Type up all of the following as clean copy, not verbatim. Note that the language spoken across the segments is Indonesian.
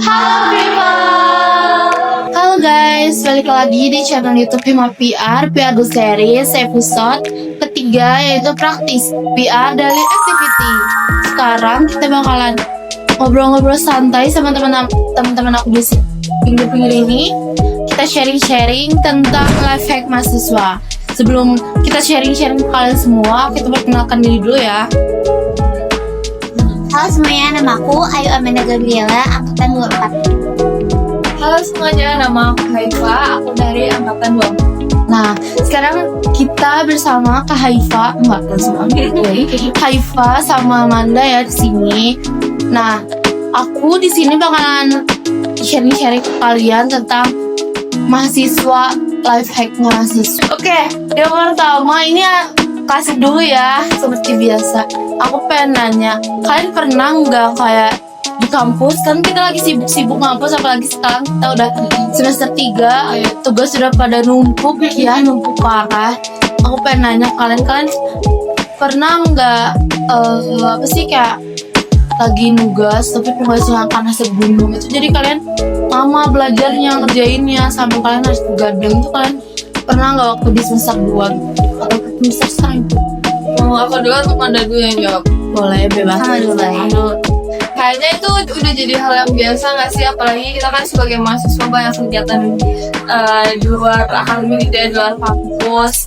Halo people. Halo guys, balik lagi di channel YouTube Hima PR The Series episode ketiga, yaitu praktis PR Daily Activity. Sekarang kita bakalan ngobrol-ngobrol santai sama teman-teman aku di pinggir-pinggir ini. Kita sharing-sharing tentang life hack mahasiswa. Sebelum kita sharing-sharing ke kalian semua, kita perkenalkan diri dulu ya. Halo semuanya, nama aku Ayu Amanda Gabriela, angkatan 24. Halo semuanya, nama aku Haifa, aku dari angkatan 24. Nah, sekarang kita bersama Kak Haifa, Haifa sama Amanda ya di sini. Nah, aku di sini bakalan sharing-sharing ke kalian tentang mahasiswa, life hack mahasiswa. Oke, yang pertama ini kasih dulu ya, seperti biasa. Aku pengen nanya, kalian pernah nggak kayak di kampus, kan kita lagi sibuk-sibuk ngampus, apalagi sekarang kita udah semester 3, tugas sudah pada numpuk parah. Aku pengen nanya kalian pernah nggak apa sih, kayak lagi nugas tapi tugasnya karena sebelum itu jadi kalian lama belajarnya, ngerjainnya sampai kalian harus begadang. Itu kalian pernah nggak waktu di semester 2 atau semester 1? Aku dulu atau Manda dulu yang jawab? Boleh, bebas. Kayaknya itu udah jadi hal yang biasa nggak sih? Apalagi kita kan sebagai mahasiswa banyak kegiatan di luar akademik, di luar kampus,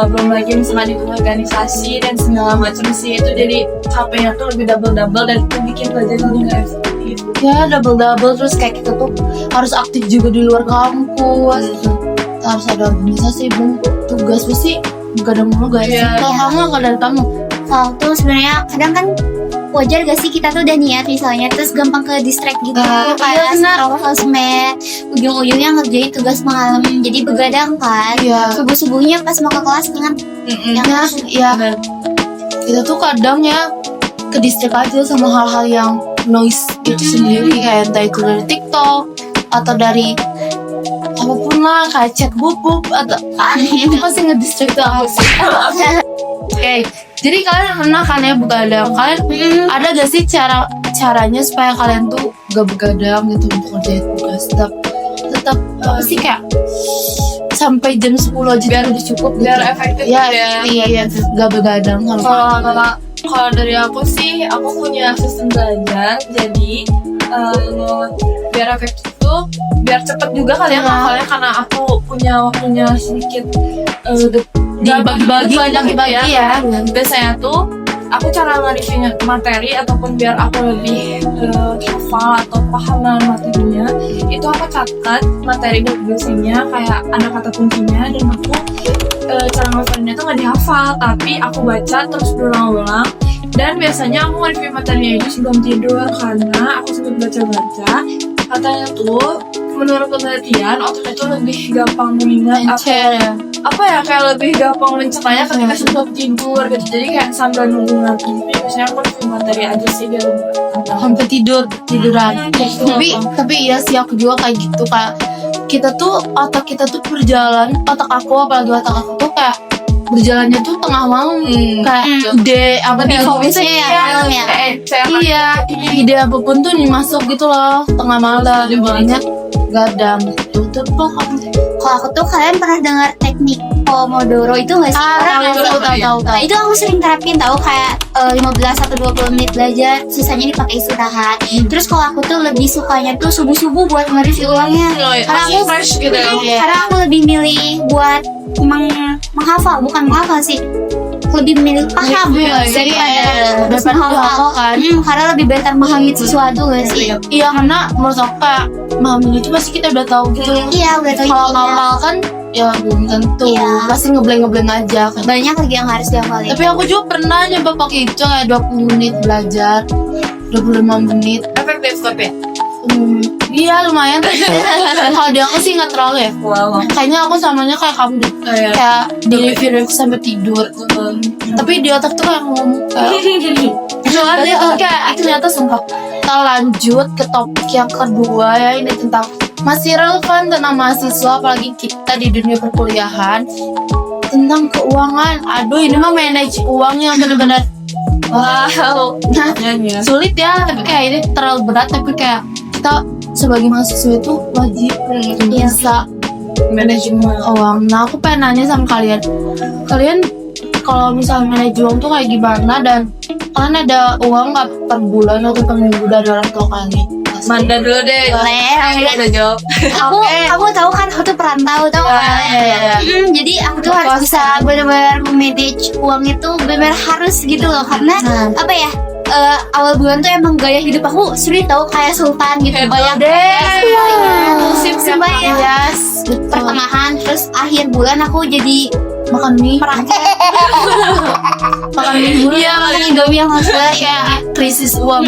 belum lagi misalnya di organisasi dan segala macam sih. Itu jadi capeknya tuh lebih double dan itu bikin pelajaran jadi nggak efektif. Ya, double terus kayak kita tuh harus aktif juga di luar kampus. Kita harus ada organisasi, tugas pasti begadang mulu guys. Kalau kamu nggak dari kamu? Kalau tuh sebenarnya kadang kan wajar gak sih, kita tuh udah niat misalnya terus gampang ke distract gitu, kayak scroll sosmed, ujung-ujungnya ngerjain tugas malam, jadi begadang kan. Subuh-subuhnya pas mau ke kelas kan Kita tuh kadang ya ke distract aja sama hal-hal yang noise itu sendiri, kayak entah itu dari TikTok atau dari apapun lah, kayak chat bubuk atau itu pasti ngedistract aku sih. Oke, jadi kalian pernah kan ya begadang? Kalian ada gak sih caranya supaya kalian tuh gak begadang gitu untuk ngerjain tugas, tetap apa sih, kayak sampai jam 10 aja biar udah cukup biar gitu. efektif Iya, gak begadang. Kalau dari aku sih, aku punya sistem belajar, jadi biar efektif tuh, biar cepet juga kali ya ngafalnya, karena aku punya waktunya sedikit, dibagi-bagi ya. Biasanya tuh aku cara nge-review materi ataupun biar aku lebih hafal atau paham dengan materinya, itu aku catat materi dan dosennya, kayak ada kata kuncinya, dan aku cara ngafalinnya tuh nggak dihafal tapi aku baca terus berulang-ulang. Dan biasanya aku nge-review materinya itu sebelum tidur, karena aku sambil baca-baca katanya tuh menurut penelitian otak itu lebih gampang mengingat kayak lebih gampang mencerna ketika sebelum tidur gitu. Jadi kayak sambil nunggu nanti biasanya aku review materi aja sih biar sampai tiduran. Tapi iya sih, aku juga kayak gitu, Kak. Otak kita tuh berjalan, otak aku tuh kayak berjalannya tuh tengah malam, kayak ide fokusnya ide apapun tuh masuk gitu loh tengah malam, banyak gadang gitu. Kalau aku tuh, kalian pernah dengar teknik Pomodoro itu nggak sih? Tahu. Itu aku sering terapin, tahu, kayak 15 atau 20 menit belajar, sisanya dipakai istirahat. Terus kalau aku tuh lebih sukanya tuh subuh-subuh buat nge-review ulangnya, karena aku lebih milih buat menghafal, bukan menghafal sih, lebih memilih paham. Jadi ada hal kan, karena lebih better memahami sesuatu gak sih? Iya, karena menurut aku kayak memahami itu pasti kita udah tahu gitu. Iya, udah tahu. Kalau ngapal kan ya belum tentu, pasti ngebleng aja kan. Banyak lagi yang harus dihafalin. Tapi aku juga pernah nyoba pakai itu, kayak 20 menit belajar, 25 menit. efektif tapi Iya, lumayan. Kalau dia aku sih nggak terlalu ya. Kayaknya aku samanya kayak kamu deh, kayak di review sampai tidur. Tapi di otak tuh kayak ngomong kayak ternyata sumpah. Kita lanjut ke topik yang kedua ya, ini tentang masih relevan tentang mahasiswa, apalagi kita di dunia perkuliahan, tentang keuangan. Aduh, ini mah manage uangnya benar-benar wow. Sulit ya, tapi kayak ini terlalu berat, tapi kayak kita sebagai mahasiswa itu wajib bisa manajemen uang. Nah aku pengen nanya sama kalian kalau misalnya manage uang tuh kayak gimana, dan kalian ada uang nggak per bulan atau per minggu dari orang tua kalian? Manda dulu deh. Boleh. Udah jawab. Aku tahu kan, aku tuh perantau tau kan. Jadi aku tuh harus bisa benar-benar memanage uang itu, benar-benar harus gitu loh, karena apa ya, awal bulan tuh emang gaya hidup aku sulit tau, kayak sultan gitu, banyak sumpah ya. Yes, betul. Pertengahan terus akhir bulan aku jadi Makan mie dulu. Iya, makan Indomie yang maksudnya Kayak krisis uang.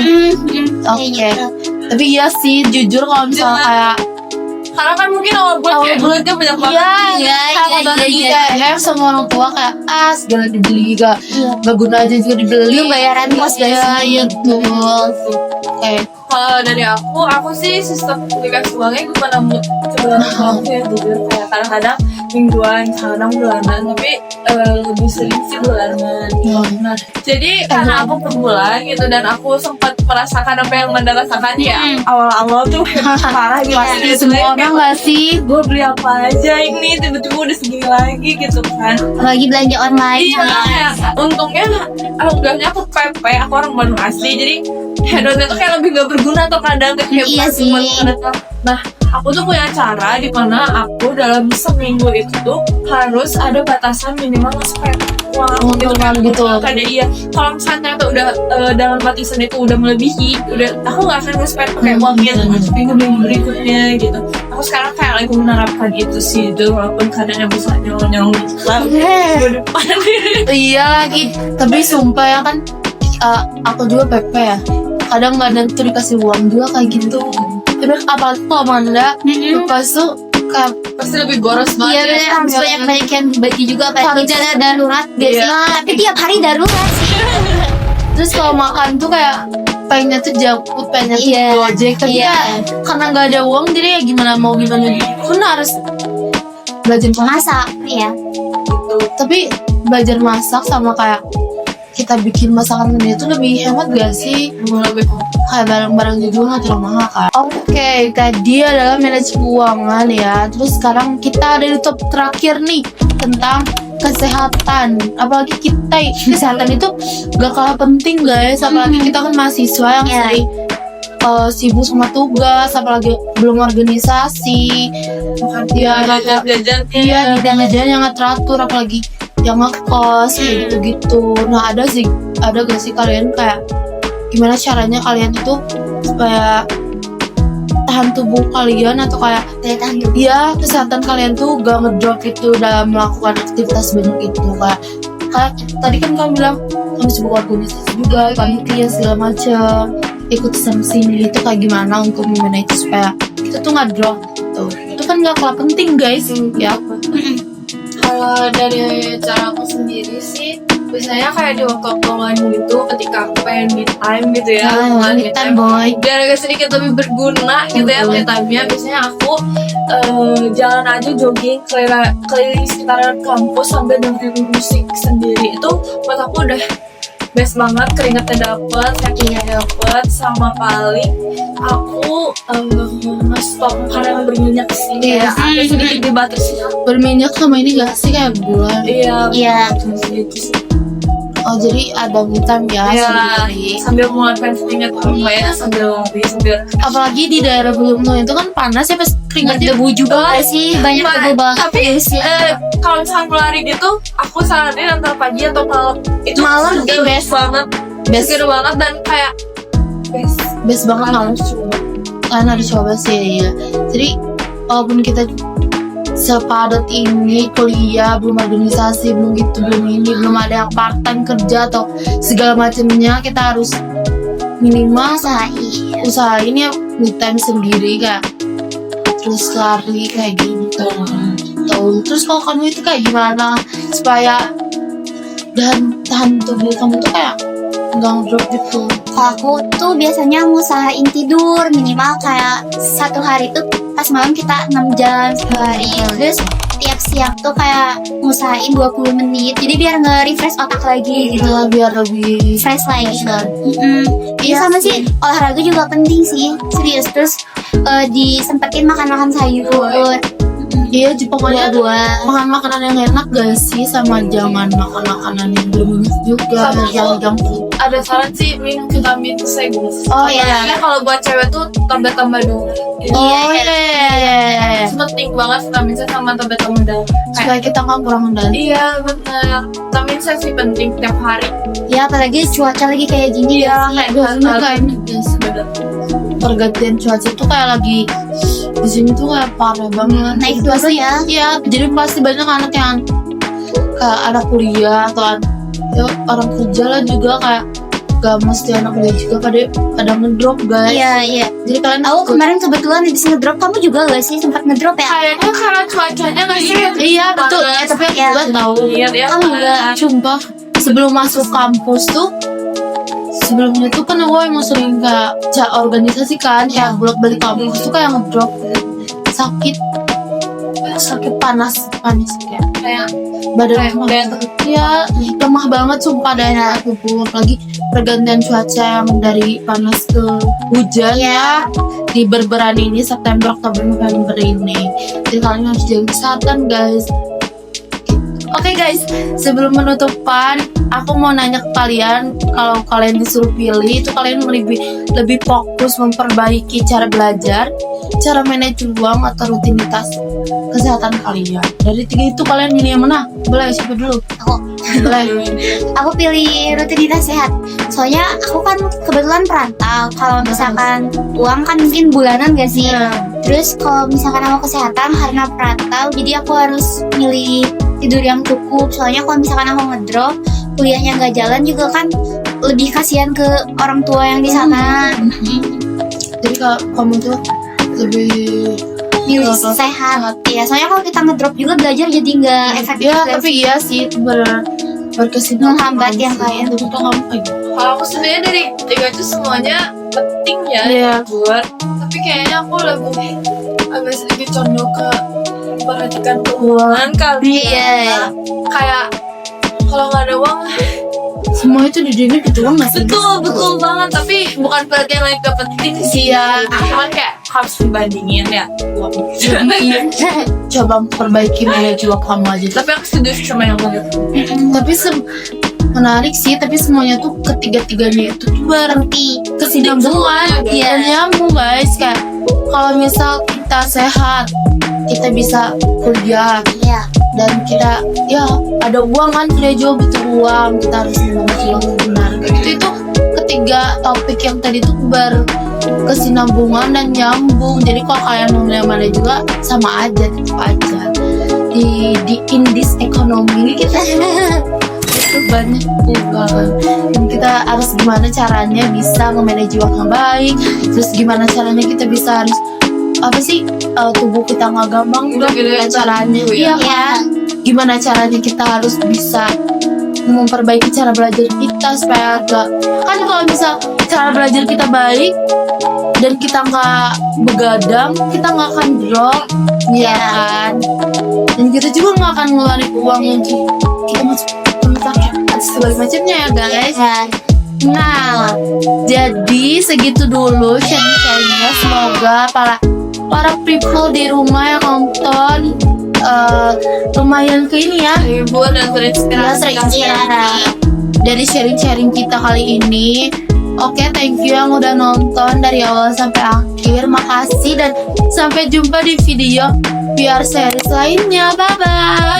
Oke. gitu. Tapi iya sih, jujur kalau misalnya kayak Karena kan mungkin awal bulan kan banyak banget. Iya. Sama orang tua kayak segala dibeli, gak guna aja juga dibeli. Bayaran kos ya, iya betul. Kayak Kalau dari aku sih sistem dikasih uangnya gue pernah sebulan aku ya jujur, kayak kadang-kadang mingguan, kadang bulanan, tapi lebih sering sih bulanan. Nah, jadi karena aku per bulan gitu, dan aku sempat merasakan apa yang Manda rasakan ya awal-awal tuh parah gitu. pasti semua orang gak sih? Gue beli apa aja ini tiba-tiba udah segini lagi gitu kan. Lagi belanja online. Iya, kayak untungnya alhamdulillahnya aku PP, aku orang Bandung asli, jadi hedonnya tuh kayak lebih gak berguna atau kadang kayak Iya sih. Nah, aku tuh punya cara di mana aku dalam seminggu itu tuh harus ada batasan minimal spend uang gitu kan. Karena iya, kalau misalnya ternyata udah dalam batasan itu udah melebihi, aku nggak akan nge-spend pakai uang gitu minggu berikutnya gitu. Aku sekarang kayak lagi menerapkan itu sih, itu walaupun kadang bisa nyolong Iya lagi. Tapi sumpah ya kan, aku juga PP ya. Kadang nggak ada tuh dikasih uang juga kayak gitu. Tapi apalagi kalau Manda, pas tuh kayak pasti lebih boros Iya, banget. bener, harus banyak yang bagi juga, apalagi dana darurat biasanya. Tapi tiap hari darurat sih. terus kalau makan tuh kayak pengennya tuh junk food, pengennya tuh Gojek, tapi ya karena nggak ada uang jadi ya gimana gitu. Kan harus belajar Masak, iya. gitu. Tapi belajar masak sama kayak kita bikin masakan sendiri itu lebih hemat gak sih? Lebih Kayak barang-barang juga nggak terlalu mahal kan? Oke, tadi adalah manage keuangan ya. Terus sekarang kita ada di top terakhir nih tentang kesehatan. Apalagi kita kesehatan itu gak kalah penting guys. Apalagi kita kan mahasiswa yang sering sibuk sama tugas, apalagi belum organisasi. Jajan yang nggak teratur, apalagi yang ngekos kayak gitu-gitu. Nah ada gak sih kalian kayak gimana caranya kalian itu supaya tahan tubuh kalian atau kayak ya kesehatan kalian tuh gak ngedrop itu dalam melakukan aktivitas banyak itu, kayak tadi kan kamu bilang kamu sibuk organisasi juga, panitia segala macam, ikut sini itu kayak gimana untuk memanage supaya kita tuh nggak drop gitu. Itu kan gak kalah penting guys ya. Kalau dari cara aku sendiri sih, biasanya kayak di waktu-waktu lain gitu, ketika aku pengen me time gitu ya, me time boy, biar agak sedikit lebih berguna gitu ya me time-nya. Biasanya aku jalan aja jogging keliling sekitaran kampus sambil dengerin musik sendiri. Itu buat aku udah best banget, keringatnya dapet, kakinya dapet, sama paling aku nge-stop makanan berminyak sih. Iya, agak sedikit dibatasi. Berminyak sama ini gak sih kayak bulan? Iya. Gitu sih. Oh jadi ada me time ya sendiri. Sambil mengeluarkan keringat ya, sambil Apalagi di daerah Belum itu kan panas ya, pas keringatnya Debu juga sih, banyak debu banget. Tapi kalau misalnya pelari gitu, aku saranin antara pagi atau malam. Itu malam seger best banget, seger banget dan kayak best banget malam. Kalian harus coba sih ya. Jadi walaupun kita sepadat ini kuliah, belum organisasi, belum ada yang part time kerja atau segala macamnya, kita harus minimal usahain ya me time sendiri kak. Terus lari kayak gitu. Terus kalau kamu itu kayak gimana supaya dan tahan tubuh kamu tuh kayak nggak drop gitu? Kalau aku tuh biasanya ngusahain tidur minimal kayak satu hari tuh pas malam kita 6 jam sehari. Terus tiap siang tuh kayak ngusahain 20 menit. Jadi biar nge-refresh otak lagi gitu. biar lebih Fresh lagi. dan Iya sama sih, olahraga juga penting sih, serius. Terus disempetin makan-makan sayur. iya pokoknya Buah-buah. makan makanan yang enak gak sih, sama jangan makan makanan yang berminyak juga, Sama yang junk food. Ada saran sih minum vitamin C guys. Oh iya. Karena kalau buat cewek tuh tambah dong. Oh iya. Penting banget vitamin C sama tambah darah. Supaya kita nggak kurang dan Iya benar. Vitamin C sih penting tiap hari. Ya apalagi cuaca lagi kayak gini ya. Kayak biasanya kayak ini guys, bener. pergantian cuaca tuh kayak lagi di sini tuh kayak parah banget. Naik Jadi turun ya. Iya, jadi pasti banyak anak yang kayak anak kuliah atau ya, orang kerja lah juga kayak gak mesti anak kuliah juga pada ngedrop guys. Iya. Jadi kalian Aku kemarin kebetulan habis ngedrop, kamu juga gak sih sempat ngedrop ya? Kayaknya karena cuacanya nggak sih? iya betul. Tapi aku Iya. juga tahu. Iya ya. Kamu enggak. Sumpah sebelum masuk kampus tuh, sebelumnya tuh kan aku emang sering kayak organisasi kan, kayak bolak-balik kampus tuh kayak ngedrop, sakit panas kayak badan lemah. Iya, lemah banget sumpah daya tubuh. Apalagi pergantian cuaca yang dari panas ke hujan ya di berberan ini, September, Oktober, November ini. Jadi kalian harus jaga kesehatan guys. Oke guys, sebelum penutupan, aku mau nanya ke kalian, kalau kalian disuruh pilih, itu kalian lebih fokus memperbaiki cara belajar, cara manage uang, atau rutinitas kesehatan kalian? Dari tiga itu kalian pilih yang mana? Boleh siapa dulu? Aku. Boleh. Aku pilih rutinitas sehat. Soalnya aku kan kebetulan perantau. Kalau misalkan uang kan mungkin bulanan gak sih? Iya. Terus kalau misalkan aku kesehatan karena perantau, jadi aku harus milih tidur yang cukup. Soalnya kalau misalkan aku ngedrop, kuliahnya nggak jalan juga kan lebih kasihan ke orang tua yang di sana. Jadi kalau kamu tuh lebih Milih sehat. Iya, soalnya kalau kita ngedrop juga belajar jadi nggak efektif. ya, tapi iya sih itu berkesinambungan Menghambat sih. yang kayak Itu tuh kamu kayak gitu. Kalau aku sebenarnya dari tiga itu semuanya penting ya Iya. buat. Tapi kayaknya aku agak sedikit condong ke memperhatikan keuangan kali. Iya. Kayak kalau nggak ada uang, Semua itu di dunia gitu kan masih. betul banget. Tapi bukan berarti yang lain gak penting sih. Iya. Cuman kayak harus dibandingin ya. Iya. Coba perbaiki manage waktu kamu aja. Tapi aku setuju sama yang lain. Tapi menarik sih, tapi semuanya tuh ketiga-tiganya itu tuh berarti kesinambungan Iya. dan nyambung guys. Kayak kalau misal kita sehat, kita bisa kuliah, Iya. dan kita ya ada uang kan, kuliah juga butuh uang, kita harus mengelola uang yang benar. Kayak gitu, itu ketiga topik yang tadi tuh berkesinambungan dan nyambung. Jadi kalau kalian mau milih mana juga sama aja, tetap aja di in this economy ini kita itu banyak uang, dan kita harus gimana caranya bisa nge-manage uang yang baik. Terus gimana caranya kita bisa harus apa sih, tubuh kita nggak gampang Udah gitu ya, caranya. Iya Iya. kan? Gimana caranya kita harus bisa memperbaiki cara belajar kita supaya gak, kan kalau misal cara belajar kita baik dan kita nggak begadang, kita nggak akan drop, ya kan? Dan kita juga nggak akan ngeluarin uang yang kita masuk rumah sakit dan segala macamnya ya guys. Iya. Nah, jadi segitu dulu sharing-sharingnya. Semoga para people di rumah yang nonton lumayan ke ini ya, Hibur dan terinspirasi. dari sharing-sharing kita kali ini. Oke, thank you yang udah nonton dari awal sampai akhir. Makasih dan sampai jumpa di video VR series lainnya. Bye bye.